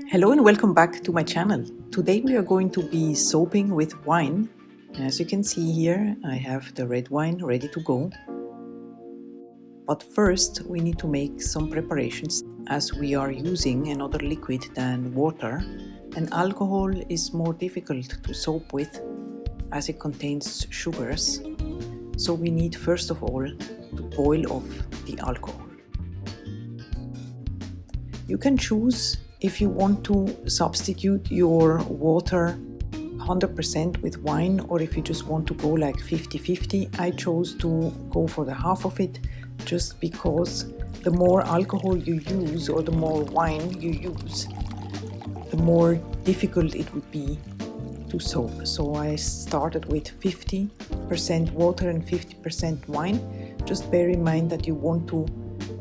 Hello and welcome back to my channel. Today we are going to be soaping with wine. As you can see here, I have the red wine ready to go. But first we need to make some preparations as we are using another liquid than water, and alcohol is more difficult to soap with as it contains sugars. So we need first of all to boil off the alcohol. You can choose if you want to substitute your water 100% with wine, or if you just want to go like 50-50. I chose to go for the half of it just because the more alcohol you use or the more wine you use, the more difficult it would be to soap. So I started with 50% water and 50% wine. Just bear in mind that you want to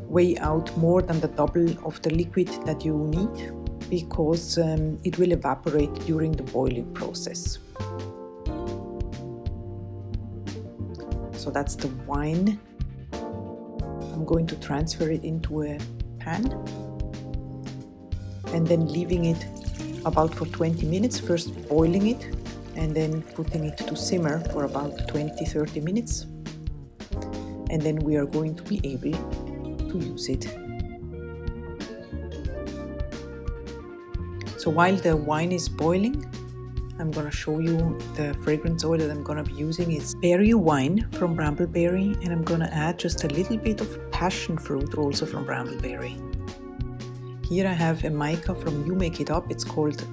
weigh out more than the double of the liquid that you need, because it will evaporate during the boiling process. So that's the wine. I'm going to transfer it into a pan and then leaving it about for 20 minutes, first boiling it and then putting it to simmer for about 20-30 minutes. And then we are going to be able to use it. So while the wine is boiling, I'm going to show you the fragrance oil that I'm going to be using. It's berry wine from Brambleberry, and I'm going to add just a little bit of Passionfruit also from Brambleberry. Here I have a Mica from You Make It Up. It's called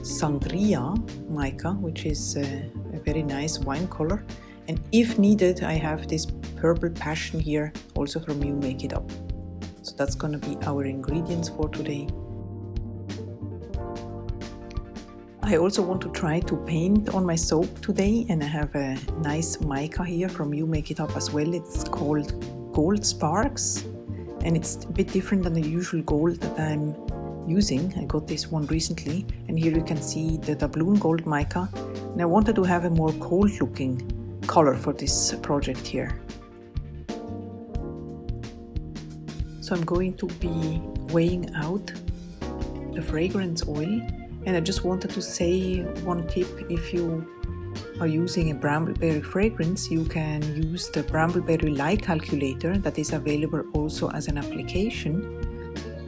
Sangria Mica, which is a very nice wine color. And if needed, I have this purple passion here also from You Make It Up. So that's going to be our ingredients for today. I also want to try to paint on my soap today, and I have a nice mica here from You Make It Up as well. It's called Gold Sparks, and it's a bit different than the usual gold that I'm using. I got this one recently, and here you can see the doubloon gold mica, and I wanted to have a more cold looking color for this project here. So I'm going to be weighing out the fragrance oil. And I just wanted to say one tip: if you are using a Brambleberry fragrance, you can use the Brambleberry lye calculator that is available also as an application.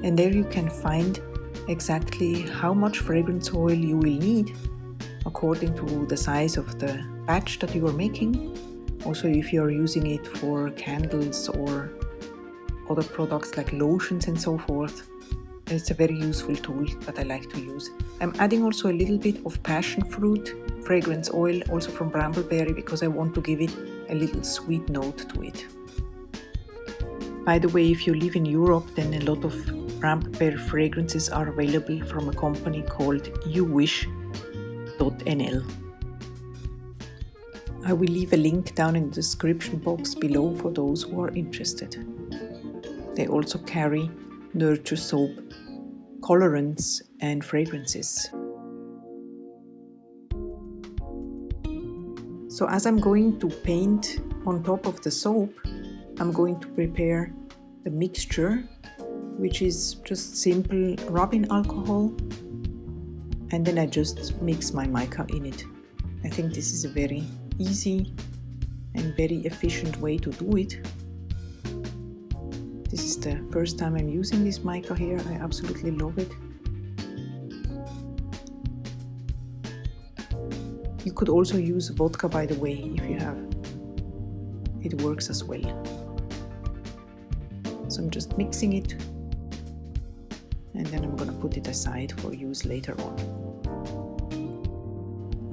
And there you can find exactly how much fragrance oil you will need according to the size of the batch that you are making. Also, if you are using it for candles or other products like lotions and so forth, it's a very useful tool that I like to use. I'm adding also a little bit of Passionfruit fragrance oil, also from Brambleberry, because I want to give it a little sweet note to it. By the way, if you live in Europe, then a lot of Brambleberry fragrances are available from a company called uwish.nl. I will leave a link down in the description box below for those who are interested. They also carry Nurture soap, colorants and fragrances. So as I'm going to paint on top of the soap, I'm going to prepare the mixture, which is just simple rubbing alcohol, and then I just mix my mica in it. I think this is a very easy and very efficient way to do it. This is the first time I'm using this mica here. I absolutely love it. You could also use vodka, by the way, if you have. It works as well. So I'm just mixing it, and then I'm going to put it aside for use later on.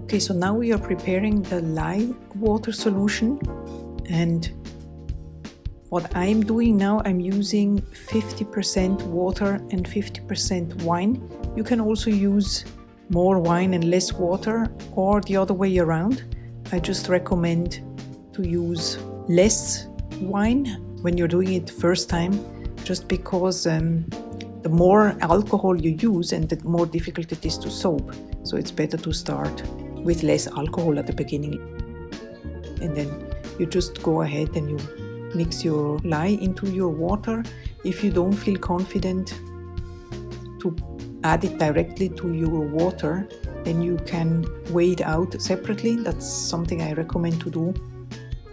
Okay, so now we are preparing the lye water solution, and what I'm doing now, I'm using 50% water and 50% wine. You can also use more wine and less water, or the other way around. I just recommend to use less wine when you're doing it first time, just because the more alcohol you use and the more difficult it is to soap. So it's better to start with less alcohol at the beginning. And then you just go ahead and you mix your lye into your water. If you don't feel confident to add it directly to your water, then you can weigh it out separately. That's something I recommend to do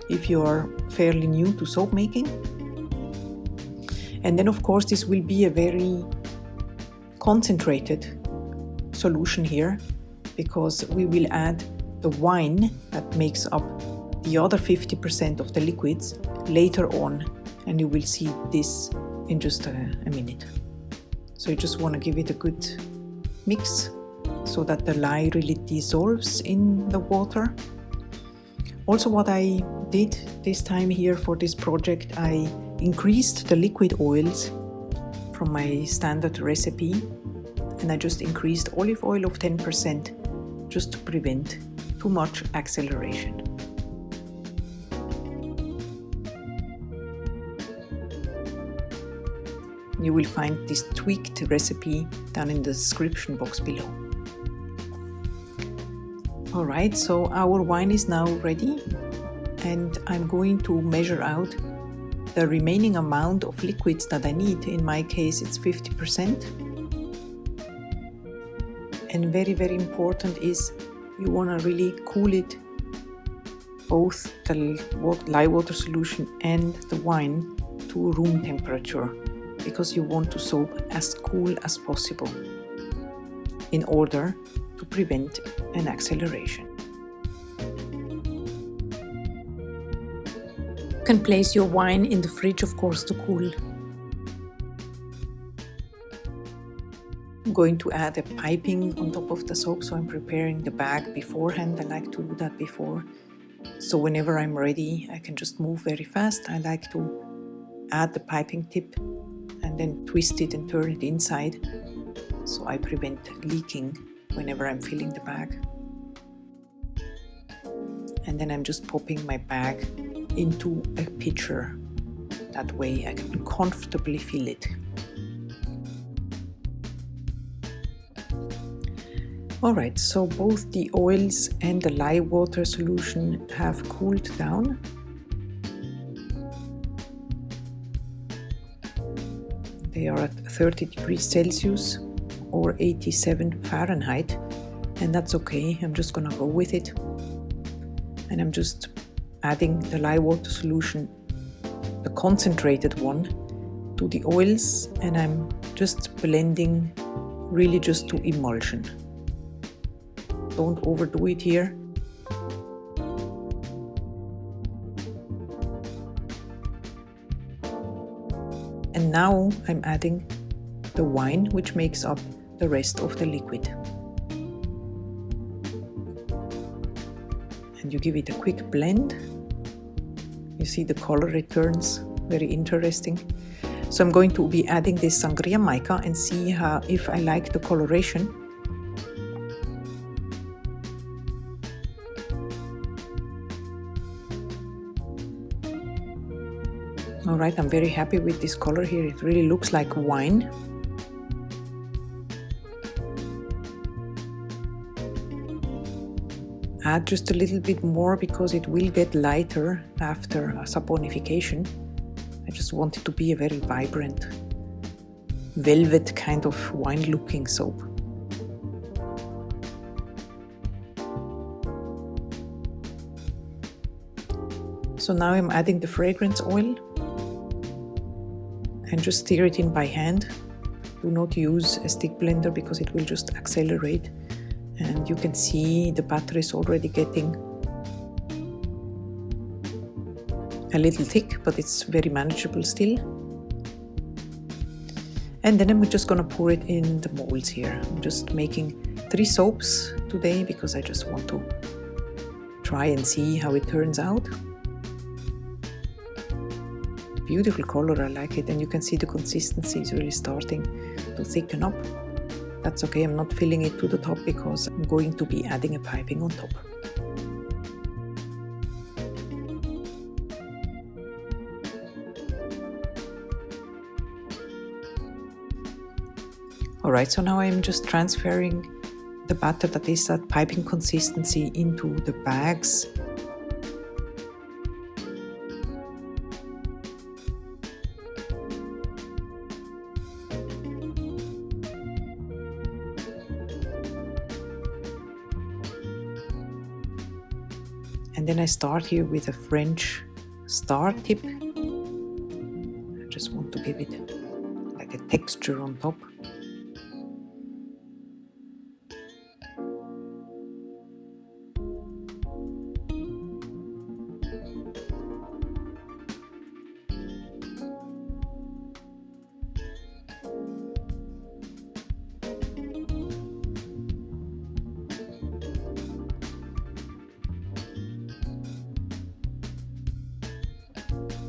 if you are fairly new to soap making. And then of course this will be a very concentrated solution here, because we will add the wine that makes up the other 50% of the liquids later on, and you will see this in just a minute. So you just want to give it a good mix so that the lye really dissolves in the water. Also, what I did this time here for this project, I increased the liquid oils from my standard recipe, and I just increased olive oil of 10% just to prevent too much acceleration. You will find this tweaked recipe down in the description box below. Alright, so our wine is now ready, and I'm going to measure out the remaining amount of liquids that I need. In my case it's 50%. And very, very important is you want to really cool it, both the lye water solution and the wine, to room temperature, because you want to soap as cool as possible in order to prevent an acceleration. You can place your wine in the fridge, of course, to cool. I'm going to add a piping on top of the soap, so I'm preparing the bag beforehand. I like to do that before, so whenever I'm ready I can just move very fast. I like to add the piping tip and then twist it and turn it inside, so I prevent leaking whenever I'm filling the bag. And then I'm just popping my bag into a pitcher. That way I can comfortably fill it. Alright, so both the oils and the lye water solution have cooled down. They are at 30 degrees Celsius or 87 Fahrenheit, and that's okay. I'm just gonna go with it. And I'm just adding the lye water solution, the concentrated one, to the oils, and I'm just blending really just to emulsion. Don't overdo it here. And now I'm adding the wine, which makes up the rest of the liquid. And you give it a quick blend. You see the color returns, very interesting. So I'm going to be adding this Sangria Mica and see if I like the coloration. Alright, I'm very happy with this color here. It really looks like wine. Add just a little bit more because it will get lighter after saponification. I just want it to be a very vibrant, velvet kind of wine looking soap. So now I'm adding the fragrance oil and just stir it in by hand. Do not use a stick blender because it will just accelerate. And you can see the batter is already getting a little thick, but it's very manageable still. And then I'm just gonna pour it in the molds here. I'm just making 3 soaps today because I just want to try and see how it turns out. Beautiful color, I like it, and you can see the consistency is really starting to thicken up. That's okay, I'm not filling it to the top because I'm going to be adding a piping on top. Alright, so now I'm just transferring the batter that is at piping consistency into the bags. And then I start here with a French star tip. I just want to give it like a texture on top.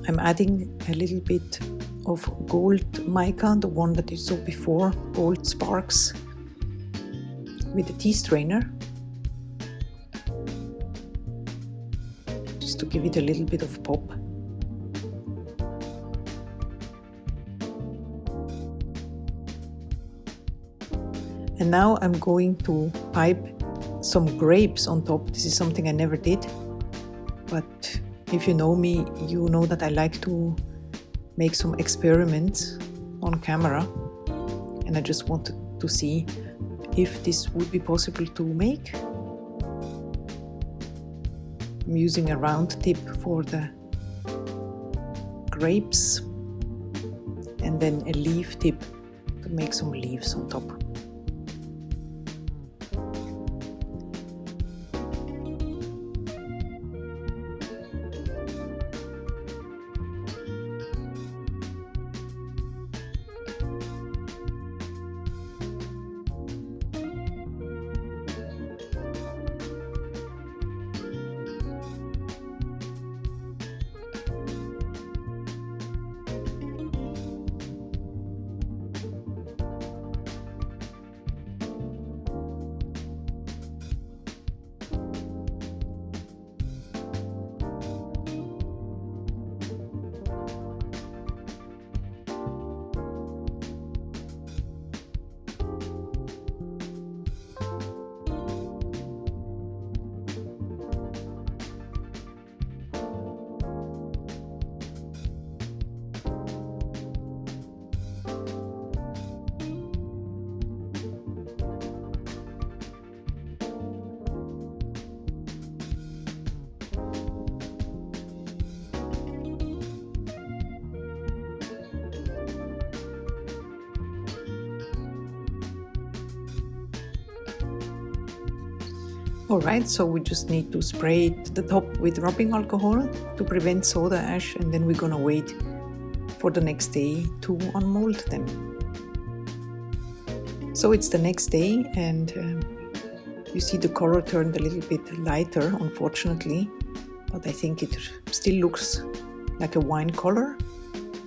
I'm adding a little bit of gold mica, the one that you saw before, gold sparks, with a tea strainer, just to give it a little bit of pop. And now I'm going to pipe some grapes on top. This is something I never did, but if you know me, you know that I like to make some experiments on camera, and I just wanted to see if this would be possible to make. I'm using a round tip for the grapes and then a leaf tip to make some leaves on top. Alright, so we just need to spray the top with rubbing alcohol to prevent soda ash, and then we're gonna wait for the next day to unmold them. So it's the next day, and you see the color turned a little bit lighter, unfortunately, but I think it still looks like a wine color,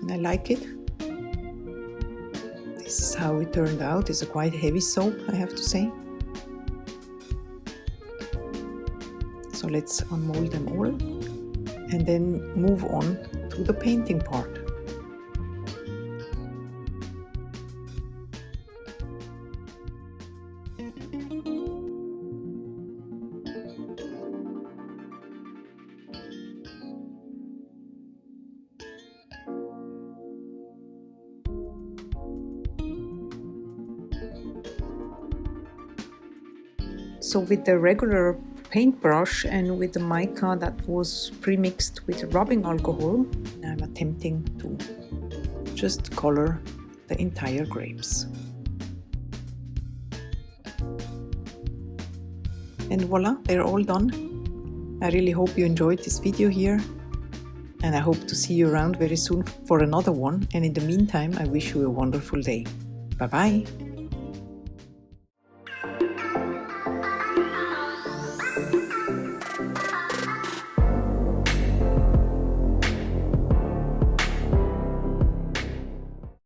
and I like it. This is how it turned out. It's a quite heavy soap, I have to say. So let's unmold them all and then move on to the painting part. So with the regular paintbrush and with the mica that was pre-mixed with rubbing alcohol, I'm attempting to just color the entire grapes. And voila, they're all done. I really hope you enjoyed this video here, and I hope to see you around very soon for another one. And in the meantime, I wish you a wonderful day. Bye bye!